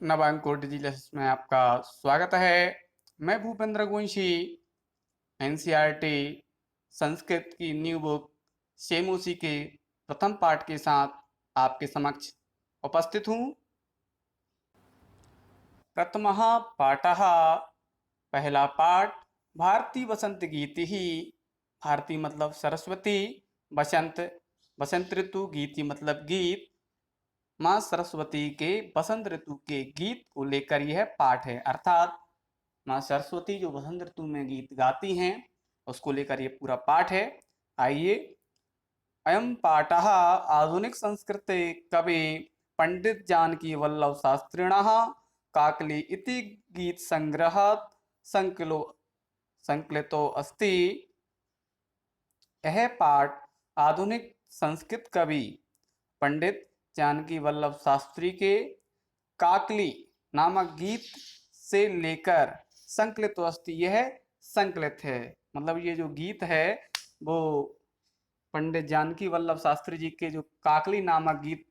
नवांकुर digitals में आपका स्वागत है। मैं भूपेंद्र गुंशी एनसीईआरटी संस्कृत की न्यू बुक शेमोसी के प्रथम पाठ के साथ आपके समक्ष उपस्थित हूँ। प्रथमः पाठः, पहला पाठ। भारती वसंत गीति ही। भारती मतलब सरस्वती, बसंत बसंत ऋतु, गीति मतलब गीत। माँ सरस्वती के बसंत ऋतु के गीत को लेकर यह पाठ है, अर्थात माँ सरस्वती जो बसंत ऋतु में गीत गाती हैं उसको लेकर ये पूरा पाठ है। आइए। अयं पाठः आधुनिक संस्कृते कवि पंडित जानकी वल्लभ शास्त्रिणः काकली इति गीत संग्रहात् संकलितो अस्ति। यह पाठ आधुनिक संस्कृत कवि पंडित जानकी वल्लभ शास्त्री के काकली नामक गीत से लेकर संकलित अस्ति, यह संकलित है। मतलब ये जो गीत है वो पंडित जानकी वल्लभ शास्त्री जी के जो काकली नामक गीत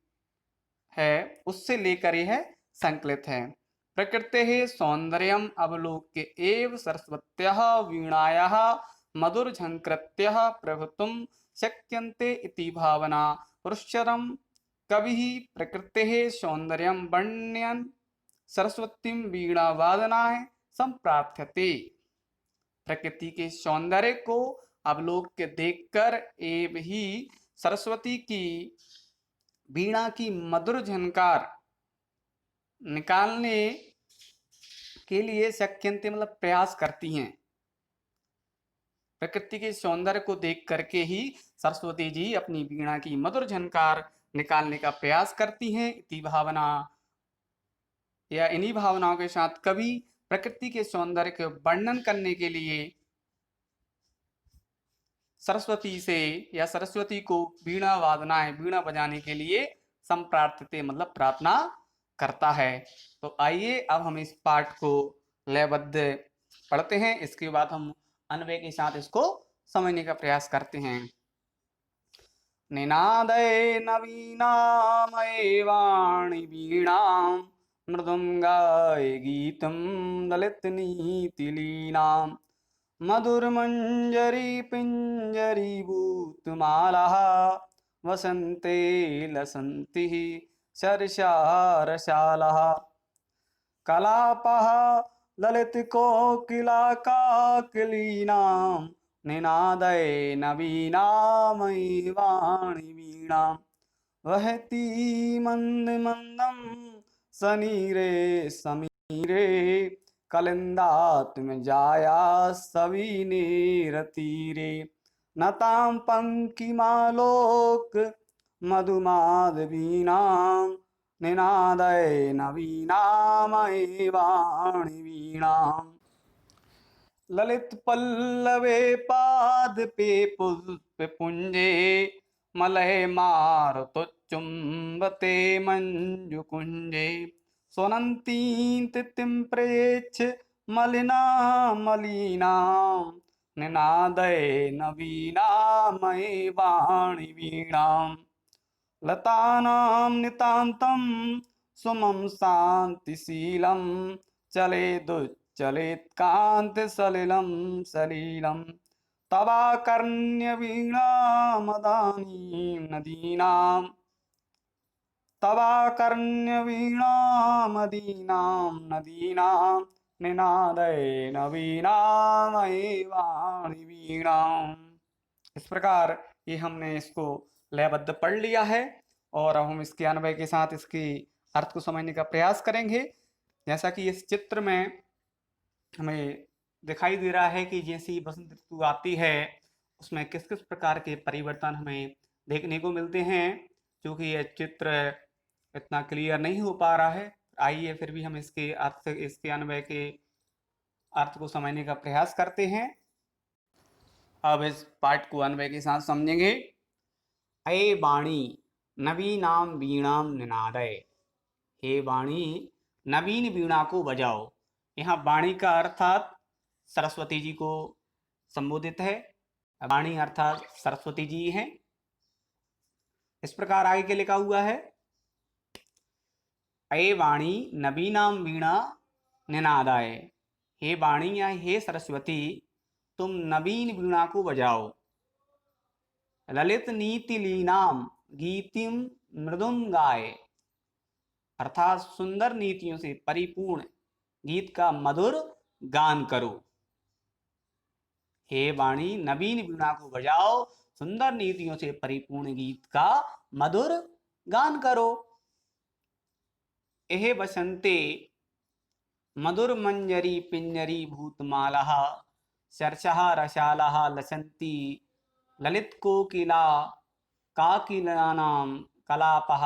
है उससे लेकर यह संकलित है। प्रकृतेः सौंदर्यम् अवलोक्य एव सरस्वत्याः वीणायाः मधुरझङ्कृत्यः प्रभुत्वं शक्यन्ते इति भावना पुरस्सरं कविः प्रकृतेः सौंदर्यं वर्णयन् सरस्वतीं वीणावादनाय संप्रार्थ्यते। प्रकृति के सौंदर्य को अवलोक्य देखकर एव ही सरस्वती की वीणा की मधुर झनकार निकालने के लिए शक्यंते मतलब प्रयास करती हैं। प्रकृति के सौंदर्य को देख करके ही सरस्वती जी अपनी वीणा की मधुर झनकार निकालने का प्रयास करती हैं। इति भावना या इन्हीं भावनाओं के साथ कवि प्रकृति के सौंदर्य के वर्णन करने के लिए सरस्वती से या सरस्वती को वीणा वादनाएं वीणा बजाने के लिए संप्रार्थते मतलब प्रार्थना करता है। तो आइए अब हम इस पाठ को लयबद्ध पढ़ते हैं, इसके बाद हम अन्वय के साथ इसको समझने का प्रयास करते हैं। निनादे नवीनामये वाणी वीणां मृदुंगाय गीतं ललित नीतिलीनां मधुरमंजरी पिंजरी भूतमाला वसंते लसंति शर्षारशालः कलापः ललित कोकिला काकलीनां निनादये नवीनामयी वाणी वीणां वहति मंद मंदं सनीरे समीरे कलिन्दात्मजाया सविनेरतीरे नतां पंक्तिमालोक मधुमाधवीनां निनादये नवीनामयी वाणी वीणां ललित पल्लवे पादपे पुष्प पुंजे मलय मारुतोच्चुम्बते मंजुकुंजे स्वनन्ती तिथिं प्रेक्ष मलिना मलिनां निनादये नवीनामयी वाणी वीणां लतानां नितान्तं सुमं शान्तिशीलं चलेदुच्चलेत्कान्तिसलिलं सलिलं तवाकर्ण्यवीणामदानीं नदीनां तवाकर्ण्यवीणामदीनां नदीनां निनादये नवीनामयी वाणी वीणाम्। इस प्रकार ये हमने इसको लयबद्ध पढ़ लिया है और अब हम इसके अन्वय के साथ इसकी अर्थ को समझने का प्रयास करेंगे। जैसा कि इस चित्र में हमें दिखाई दे रहा है कि जैसी बसंत ऋतु आती है उसमें किस किस प्रकार के परिवर्तन हमें देखने को मिलते हैं। क्योंकि यह चित्र इतना क्लियर नहीं हो पा रहा है, आइए फिर भी हम इसके अर्थ इसके अन्वय के अर्थ को समझने का प्रयास करते हैं। अब इस पाठ को अन्वय के साथ समझेंगे। अये वाणी नवीनाम वीणाम निनादय। हे वाणी नवीन वीणा को बजाओ। यहाँ वाणी का अर्थात सरस्वती जी को संबोधित है। वाणी अर्थात सरस्वती जी हैं। इस प्रकार आगे के लिखा हुआ है, अये वाणी नवीनां वीणा निनादाय। हे वाणी या हे सरस्वती, तुम नवीन वीणा को बजाओ। ललित नीति लीनाम गीतिम मृदुम गाए। अर्थात सुंदर नीतियों से परिपूर्ण गीत का मधुर गान करो। हे वाणी नवीन वीणा को बजाओ, सुंदर नीतियों से परिपूर्ण गीत का मधुर गान करो। एहे बसंते मधुर मंजरी पिंजरी भूतमालः शर्षः रसालः लसन्ति ललित कोकिला काकिलानां कलापः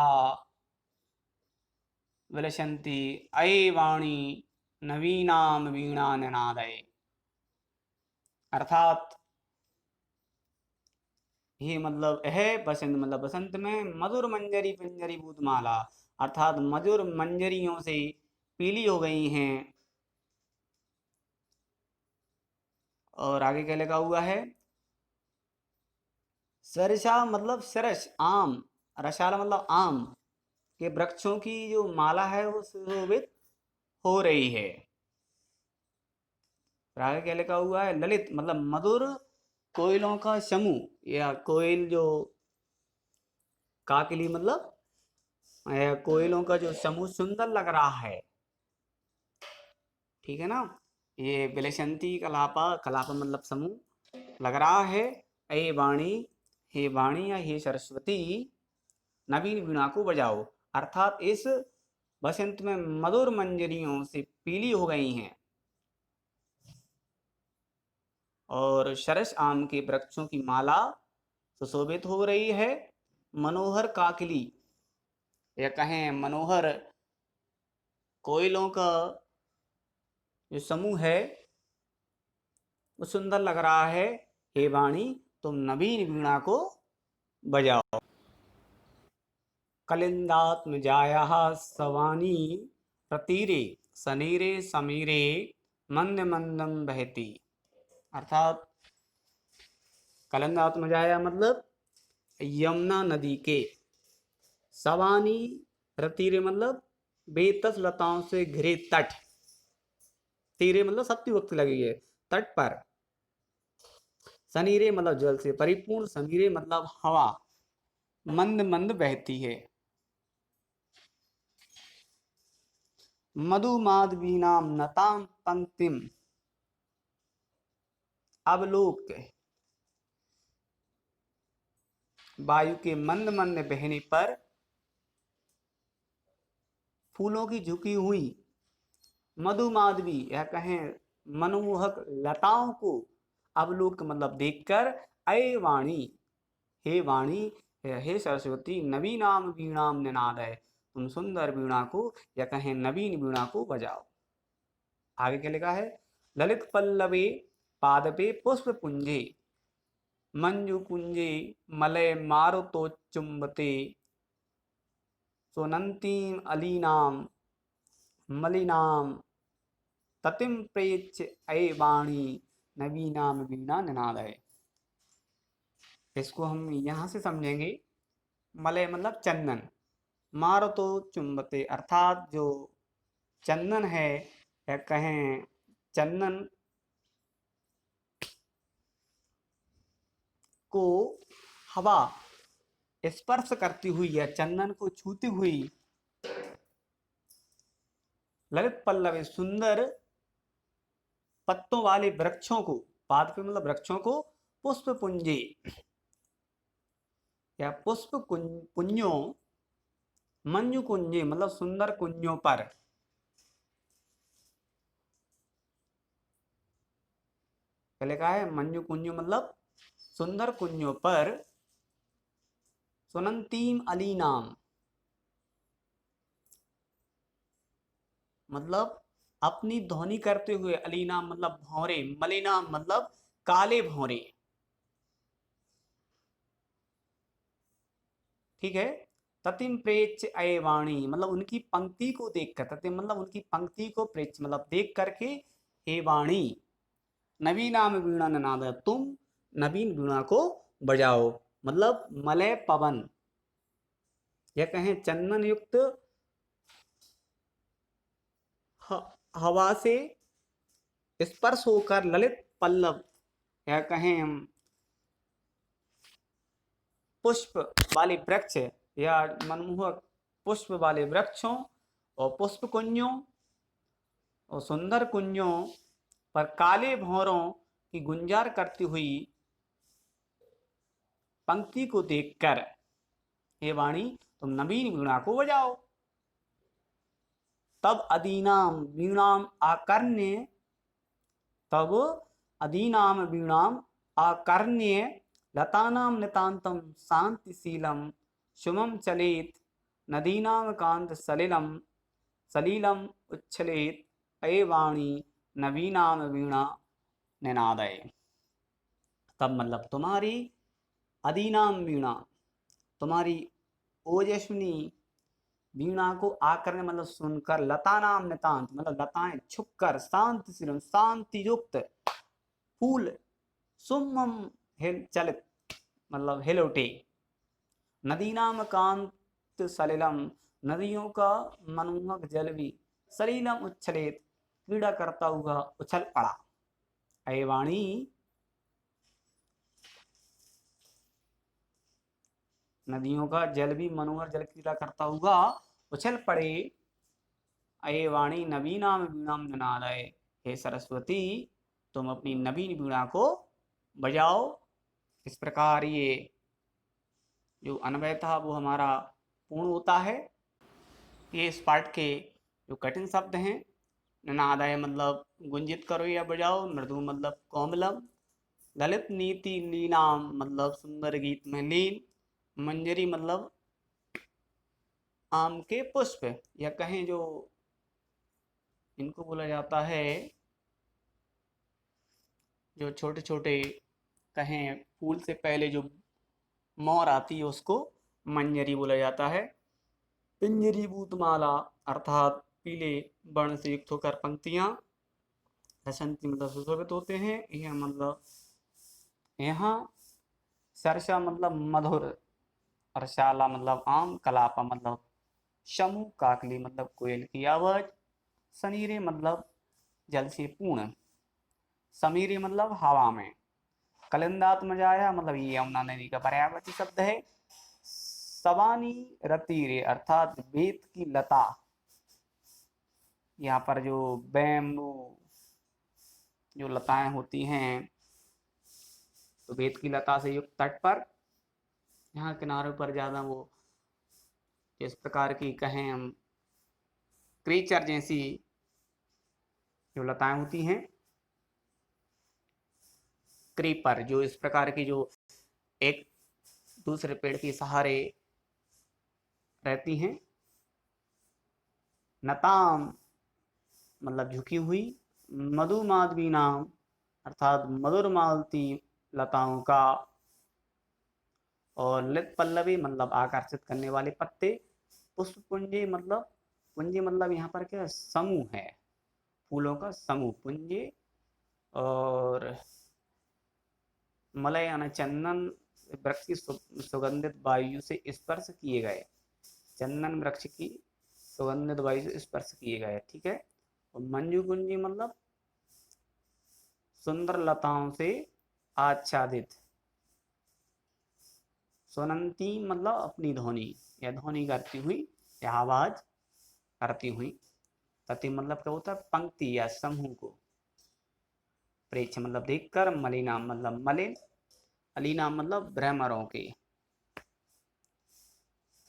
विलसन्ति अये वाणी नवीनां वीणा निनादय। अर्थात ये मतलब है बसंत, मतलब बसंत में मधुर मंजरी पिंजरी भूतमाला, अर्थात मधुर मंजरियों से पीली हो गई हैं। और आगे क्या लिखा हुआ है? सरसा मतलब सरस आम, रसाला मतलब आम के वृक्षों की जो माला है वो सुशोभित हो रही है। आगे क्या लिखा हुआ है? ललित मतलब मधुर कोयलों का समूह, या कोयल जो काकली मतलब कोयलों का जो समूह सुंदर लग रहा है, ठीक है ना। ये विलसंती कलापा, कलापा मतलब समूह लग रहा है। अये वाणी, हे वाणी या हे सरस्वती, नवीन वीणा को बजाओ, अर्थात इस बसंत में मधुर मंजरियों से पीली हो गई हैं और सरस आम के वृक्षों की माला सुशोभित हो रही है। मनोहर काकली या कहें मनोहर कोयलों का जो समूह है वो सुंदर लग रहा है। हे वाणी तुम नवीन वीणा को बजाओ। कलिंदात्म जायाः सवानी प्रतीरे सनीरे समीरे मंद मंदम बहती। अर्थात कलिंदात्म जाया मतलब यमुना नदी के, सवानी प्रतीरे मतलब बेतस लताओं से घिरे तट, तीरे मतलब सत्य वक्त लगी है तट पर, सनीरे मतलब जल से परिपूर्ण, समीरे मतलब हवा मंद मंद बहती है। मधु माधवीनाम नताम पंक्तिम अवलोक। वायु के मंद मंद बहने पर फूलों की झुकी हुई मधु माधवी या कहें मनमोहक लताओं को अवलोक मतलब देखकर, अये वाणी हे वाणी हे सरस्वती, नवीनाम वीणाम निनाद है, तुम सुंदर वीणा को या कहें नवीन वीणा को बजाओ। आगे क्या लिखा है? ललित पल्लवे पादपे पुष्प पुंजे मंजु कुंजे मलय मारुतो चुंबते सोनंतीम अलीनाम मलिनाम ततिम प्रेच अये वाणी नवीनाम वीणा निनाद है। इसको हम यहाँ से समझेंगे। मलय मतलब चंदन, मारुतो चुंबते अर्थात जो चंदन है या कहें चंदन को हवा स्पर्श करती हुई या चंदन को छूती हुई ललित पल्लव सुंदर पत्तों वाले वृक्षों को, पाद पे मतलब वृक्षों को, पुष्प पुंजे या पुष्प पुंजों, मंजु कुंजे मतलब सुंदर कुंजों पर, लिखा है मंजु कुंजों मतलब सुंदर कुंजों पर, सुनंतीम अलीनाम मतलब अपनी ध्वनि करते हुए, अलीनाम मतलब भौरे, मलिनाम मतलब काले भौरे, ठीक है। ततिम प्रेच अये वाणी मतलब उनकी पंक्ति को देखकर, ततिम मतलब उनकी पंक्ति को, प्रेच मतलब देख करके, हे वाणी नवीनाम वीणा निनाद, तुम नवीन वीणा को बजाओ। मतलब मलय पवन या कहें चंदन युक्त हवा से स्पर्श होकर ललित पल्लव या कहें हम पुष्प वाले वृक्ष या मनमोहक पुष्प वाले वृक्षों और पुष्प कुंजों और सुंदर कुंजों पर काले भंवरों की गुंजार करती हुई पंक्ति को देखकर हे वाणी तुम नवीन वीणा को बजाओ। तब अदीनाम वीणाम आकर्ण्य तब अदीनाम वीणाम आकर्ण्य लतानां नितान्तं शान्तिशीलं शुभं चलेत नदीनां कांत सलिलम उच्छलेत अये वाणी नवीनां वीणा निनादय। तब मतलब तुम्हारी अदीनाम वीणा तुम्हारी ओजस्विनी वीणा को आकर मतलब सुनकर लता नाम नितांत मतलब लताएं छुपकर शांतिशीलम शांति युक्त फूल सुमम हिल चलित मतलब हिल उठे नदी नाम कांत सलिलम नदियों का मनमोहक जल भी सलीलम उच्छलित क्रीड़ा करता हुआ उछल पड़ा। अये वाणी नदियों का जल भी मनोहर जल क्रीड़ा करता हुआ उछल पड़े। अये वाणी नवीनाम वीणाम निनादय हे सरस्वती तुम अपनी नवीन वीणा को बजाओ। इस प्रकार ये जो अन्वय था वो हमारा पूर्ण होता है। ये इस पाठ के जो कठिन शब्द हैं निनादय मतलब गुंजित करो या बजाओ, मृदु मतलब कोमलम, ललित नीति लीलाम मतलब सुंदर गीत में लीन, मंजरी मतलब आम के पुष्प या कहें जो इनको बोला जाता है जो छोटे छोटे कहें फूल से पहले जो मोर आती है उसको मंजरी बोला जाता है। पिंजरीभूत माला अर्थात पीले वर्ण से युक्त होकर पंक्तियां रसंती मतलब सुशोभित होते हैं। यह मतलब यहाँ सरसा मतलब मधुर और शाला मतलब आम, कलापा मतलब समूह, काकली मतलब कोयल की आवाज, सनीरे मतलब जल से पूर्ण, समीरे मतलब हवा में, कलिंदात मजाया मतलब ये यमुना नदी का पर्यायवाची शब्द है। सवानी रतीरे अर्थात बेत की लता, यहाँ पर जो बैम्बू जो लताएं होती हैं तो बेत की लता से युक्त तट पर यहाँ किनारों पर ज्यादा वो इस प्रकार की कहें हम क्रीचर जैसी जो लताएं होती हैं, क्रीपर जो इस प्रकार की जो एक दूसरे पेड़ के सहारे रहती हैं। नताम मतलब झुकी हुई, मधुमाधवी नाम अर्थात मधुर मालती लताओं का, और लित पल्लवी मतलब आकर्षित करने वाले पत्ते, पुष्प पुंजे मतलब पुंजे मतलब यहाँ पर क्या समूह है, फूलों का समूह पुंजे, और मलय यानी चंदन वृक्ष की सुगंधित वायु से स्पर्श किए गए, चंदन वृक्ष की सुगंधित वायु से स्पर्श किए गए, ठीक है। और मंजू कुंजी मतलब सुंदर लताओं से आच्छादित, सुनंती मतलब अपनी ध्वनि या ध्वनि करती हुई या आवाज करती हुई, तति मतलब क्या होता है पंक्ति या समूह को, प्रेक्ष मतलब देखकर, मलिनाम मतलब मलिन, अलीनाम मतलब भ्रमरों के,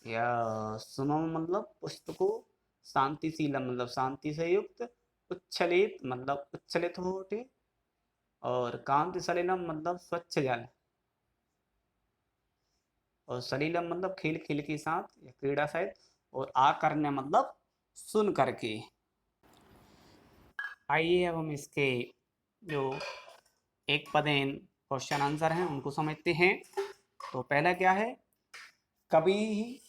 या सुमम मतलब पुष्प को, शांतिशीलम मतलब शांति से युक्त, उच्छलित मतलब उच्छलित हो उठे, और कांति सलिलम मतलब स्वच्छ जल, और सलीलम मतलब खेल खेल के साथ या क्रीड़ा सहित, और आकर्ण्य मतलब सुन करके। आइए अब हम इसके जो एक पदेन क्वेश्चन आंसर हैं उनको समझते हैं। तो पहला क्या है, कवि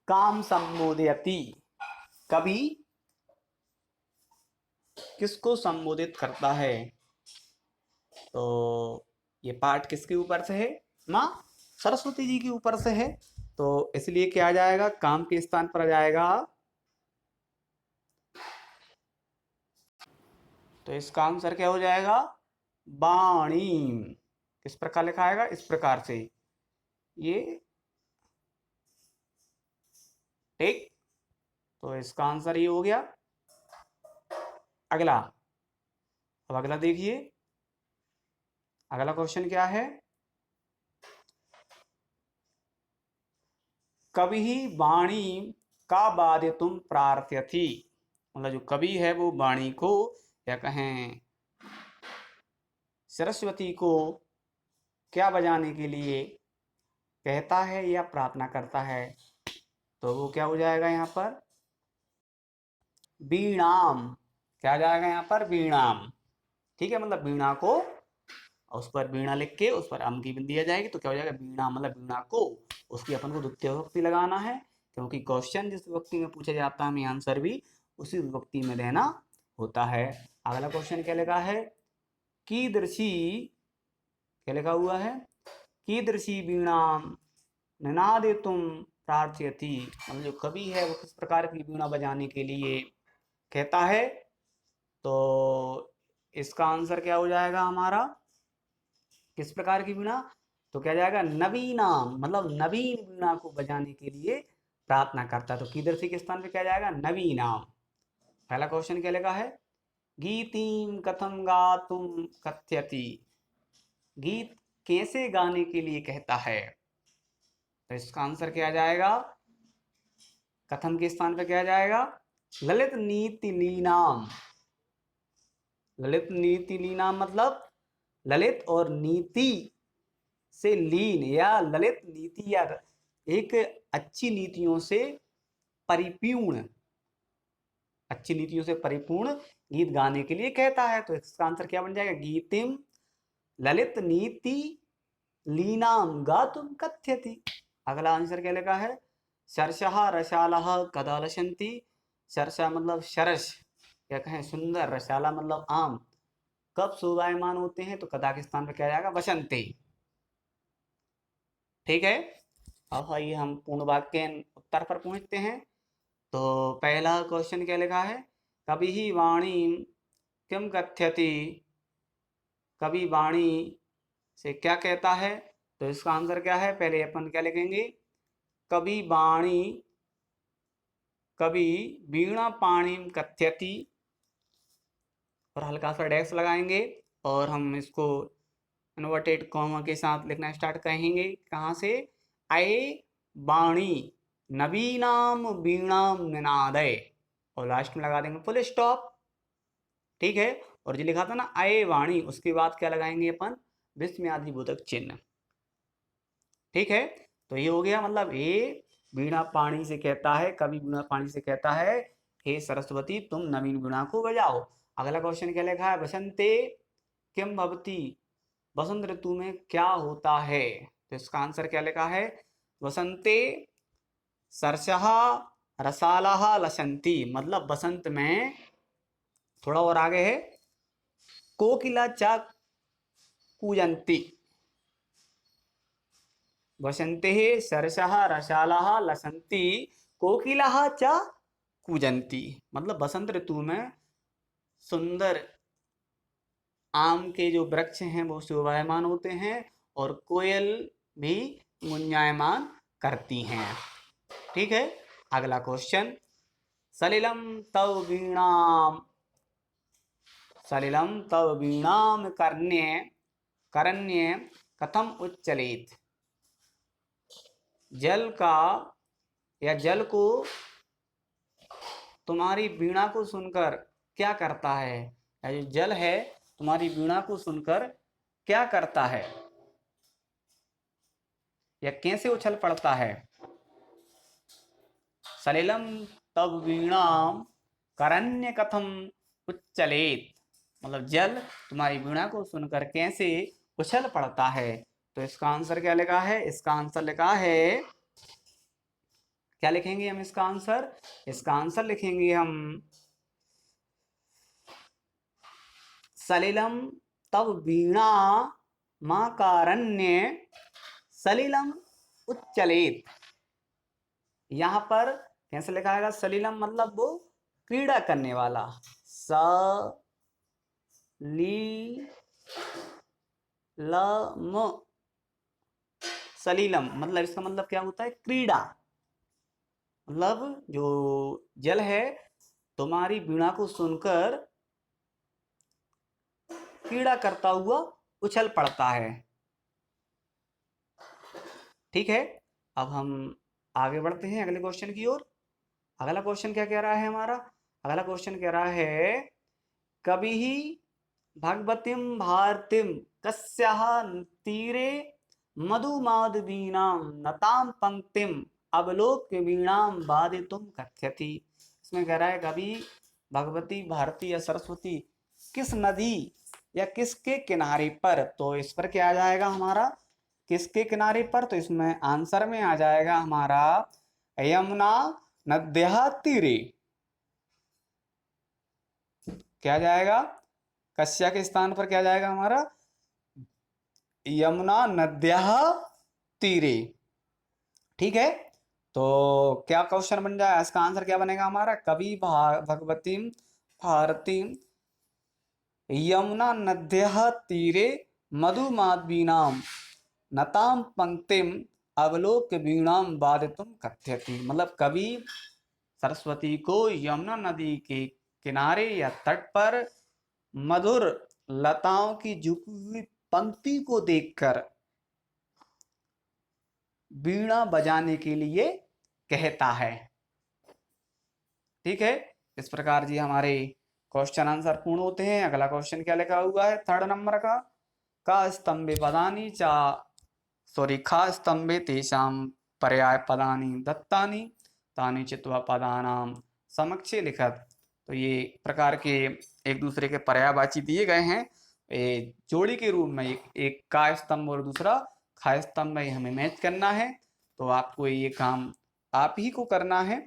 काम संबोधयति, कवि किसको संबोधित करता है। तो ये पाठ किसके ऊपर से है, माँ सरस्वती जी के ऊपर से है, तो इसलिए क्या आ जाएगा, काम के स्थान पर आ जाएगा तो इसका आंसर क्या हो जाएगा? वाणी। किस प्रकार लिखा आएगा? इस प्रकार से, ये। ठीक, तो इसका आंसर ये हो गया। अगला, अब अगला देखिए, अगला क्वेश्चन क्या है? कवि वाणी का वाद्य तुम प्रार्थयति, मतलब जो कवि है वो वाणी को, या कहें सरस्वती को, क्या बजाने के लिए कहता है या प्रार्थना करता है? तो वो क्या हो जाएगा यहाँ पर? वीणाम। क्या आ जाएगा यहाँ पर? वीणाम। ठीक है, मतलब वीणा को, और उस पर वीणा लिख के उस पर अम की बिंदी आ जाएगी, तो क्या हो जाएगा? वीणा, मतलब वीणा को, उसकी अपन को द्वितीय विभक्ति लगाना है, क्योंकि क्वेश्चन जिस विभक्ति में पूछा जाता है हमें आंसर भी उसी विभक्ति में देना होता है। अगला क्वेश्चन क्या लिखा है? कीदृशी, क्या लिखा हुआ है? कीदृशी वीणाम निनादेतुम प्रार्थयति, मतलब जो कवि है वो किस प्रकार की वीणा बजाने के लिए कहता है? तो इसका आंसर क्या हो जाएगा हमारा? किस प्रकार की वीणा? तो क्या जाएगा? नवीनाम, मतलब नवीन वीणा को बजाने के लिए प्रार्थना करता है। तो कीदृशी के स्थान पे क्या जाएगा? नवीनाम। पहला क्वेश्चन क्या लिखा है? गीतिम कथम गातुम कथ्यति, गीत कैसे गाने के लिए कहता है? तो इसका आंसर क्या जाएगा? कथम के स्थान पे क्या जाएगा? ललित नीति लीनाम। ललित नीति लीनाम मतलब ललित और नीति से लीन, या ललित नीति, या एक अच्छी नीतियों से परिपूर्ण, अच्छी नीतियों से परिपूर्ण गीत गाने के लिए कहता है। तो इसका आंसर क्या बन जाएगा? गीतिम ललित नीति लीनाम गातुम कथ्यति। अगला आंसर क्या लिखा है? शर्षः रसालः कदा लसन्ति, शर्षा मतलब शरस, या कहें सुंदर, रसाला मतलब आम, कब शोभायमान होते हैं? तो कदा के स्थान पर क्या जाएगा? बसंते। ठीक है, अब आइए हम पूर्ण वाक्य के उत्तर पर पहुंचते हैं। तो पहला क्वेश्चन क्या लिखा है? कवि ही वाणी किम कथ्यति, कवि वाणी से क्या कहता है? तो इसका आंसर क्या है? पहले अपन क्या लिखेंगे? कवि वाणी, कवि वीणा पाणिम कथ्यति, और हल्का सा डैश लगाएंगे, और हम इसको इन्वर्टेड कॉमा के साथ लिखना स्टार्ट करेंगे। कहाँ से? अये वाणी नवीनाम वीणाम निनादय, और लास्ट में लगा देंगे फुल स्टॉप। ठीक है, और जो लिखा था ना अये वाणी, उसके बाद क्या लगाएंगे अपन? विस्मयादिबोधक चिन्ह। ठीक है, तो ये हो गया, मतलब ये वीणा पाणी से कहता है, कवि वीणा पाणी से कहता है, हे सरस्वती तुम नवीन वीणा को बजाओ। अगला क्वेश्चन क्या लिखा है? बसंते किम भवति, बसंत ऋतु में क्या होता है? तो इसका आंसर क्या लिखा है? वसंते सर्षः रसालः लसन्ति, मतलब बसंत में, थोड़ा और आगे है, कोकिला च कूजन्ति। वसंते सर्षः रसालः लसन्ति कोकिलाः च कूजन्ति, मतलब बसंत ऋतु में सुंदर आम के जो वृक्ष हैं वो शोभायमान होते हैं, और कोयल भी गुंजायमान करती हैं। ठीक है, अगला क्वेश्चन, सलिलम तव वीणाम, सलिलम तव वीणाम करण्य करण्य कथम उच्चलेत, जल का, या जल को तुम्हारी वीणा को सुनकर क्या करता है? या जो जल है तुम्हारी वीणा को सुनकर क्या करता है, या कैसे उछल पड़ता है? सलिलम तब वीणाम करण्य कथम उच्चलेत, मतलब जल तुम्हारी वीणा को सुनकर कैसे उछल पड़ता है। तो इसका आंसर क्या लिखा है? इसका आंसर लिखा है, क्या लिखेंगे हम इसका आंसर? इसका आंसर लिखेंगे हम सलिलम तब वीणा माकारण्य सलिलम उच्चलेत। यहां पर कैसे लिखा है? सलिलम मतलब वो क्रीड़ा करने वाला, स ली लम सलीलम, मतलब इसका मतलब क्या होता है? क्रीड़ा। मतलब जो जल है तुम्हारी वीणा को सुनकर क्रीड़ा करता हुआ उछल पड़ता है। ठीक है, अब हम आगे बढ़ते हैं अगले क्वेश्चन की ओर। अगला क्वेश्चन क्या कह रहा है हमारा? अगला क्वेश्चन कह रहा है कभी भगवतीम भारतीम कस्याः तीरे मधुमाधवीनां नताम पंक्तिम अवलोक्य वीणाम वादितुम कथ्यति। इसमें कह रहा है कभी भगवती भारती या सरस्वती किस नदी या किसके किनारे पर, तो इस पर क्या आ जाएगा हमारा? किसके किनारे पर, तो इसमें आंसर में आ जाएगा हमारा यमुना नद्याः तीरे। क्या जाएगा? कस्या के स्थान पर क्या जाएगा हमारा? यमुना नद्याः तीरे। ठीक है, तो क्या क्वेश्चन बन जाए? इसका आंसर क्या बनेगा हमारा? कवि भगवतीम भारतीम यमुना नद्याः तीरे मधुमाधवीनाम नताम पंक्तिम अवलोक्य वीणाम वादितुम कथ्यति। मतलब कवि सरस्वती को यमुना नदी के किनारे या तट पर मधुर लताओं की झुकी हुई पंक्ति को देखकर वीणा बजाने के लिए कहता है। ठीक है, इस प्रकार जी हमारे क्वेश्चन आंसर पूर्ण होते हैं। अगला क्वेश्चन क्या लिखा हुआ है 3rd नंबर का स्तंभे पदानी चा खा स्तंभे तेषां पर्याय पदानी दत्तानि तानि चित्वा पदानाम समक्षे लिखत। तो ये प्रकार के एक दूसरे के पर्यायवाची दिए गए हैं जोड़ी के रूप में। एक का स्तंभ और दूसरा खा स्तंभ में हमें मैच करना है, तो आपको ये काम आप ही को करना है।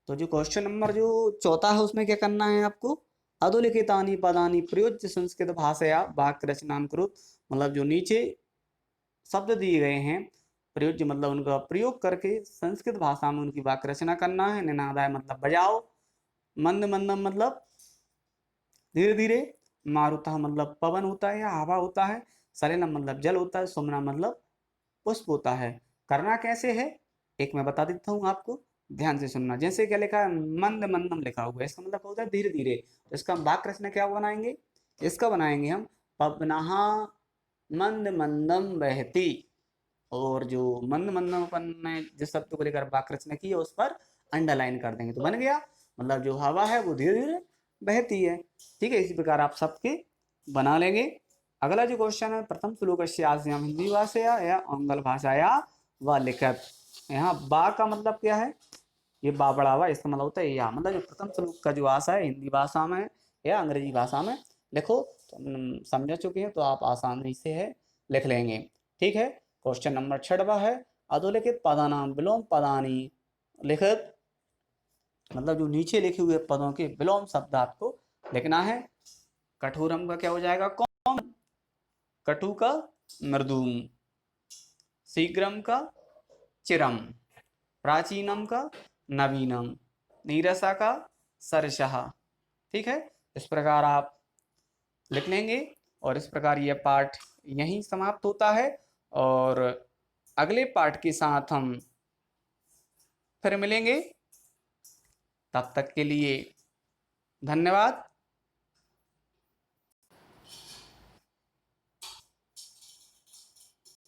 तो जो क्वेश्चन नंबर जो 4था है उसमें क्या करना है आपको? अधोलिखितानि पदानि प्रयोज्य संस्कृत भाषया वाक्य रचनां कुरुत। मतलब जो नीचे शब्द दिए गए हैं प्रयोज्य मतलब उनका प्रयोग करके संस्कृत भाषा में उनकी वाक्य रचना करना है। निनादाय मतलब बजाओ, मंद मंदम मतलब धीरे धीरे, मारुतः मतलब पवन होता है या हवा होता है, सलिलम मतलब जल होता है, सुमना मतलब पुष्प होता है। करना कैसे है एक मैं बता देता हूँ आपको, ध्यान से सुनना। जैसे क्या लिखा है मंद मंदम लिखा हुआ है, इसका मतलब होता है धीरे धीरे। तो इसका हम वाक्य रचना क्या बनाएंगे? इसका बनाएंगे हम पवनहा मंद मंदम बहती। और जो मंद मंदम अपन ने जिस शब्द को लेकर वाक्य रचना की है उस पर अंडरलाइन कर देंगे तो बन गया। मतलब जो हवा है वो धीरे धीरे बहती है। ठीक है, इसी प्रकार आप सबके बना लेंगे। अगला जो क्वेश्चन है प्रथम श्लोक हिंदी भाषा या आंग्ल भाषाया व लिखत। यहाँ बा का मतलब क्या है? ये बा बड़ा हुआ, इसका मतलब होता है या। मतलब जो प्रथम श्लोक का जो आशा है हिंदी भाषा में या अंग्रेजी भाषा में लिखो तो समझ चुके हैं, तो आप आसानी से है लिख लेंगे। ठीक है, क्वेश्चन नंबर 6 है अधोलिखित पदानाम विलोम पदानी लिखित। मतलब जो नीचे लिखे हुए पदों के विलोम शब्द आपको लिखना है। कठोरम का क्या हो जाएगा? कौन। कटु का मृदुम, शीघ्रम का चिरम, प्राचीनम का नवीनम, नीरसा का सरसः। ठीक है, इस प्रकार आप लिख लेंगे और इस प्रकार यह पाठ यहीं समाप्त होता है। और अगले पाठ के साथ हम फिर मिलेंगे, तब तक के लिए धन्यवाद।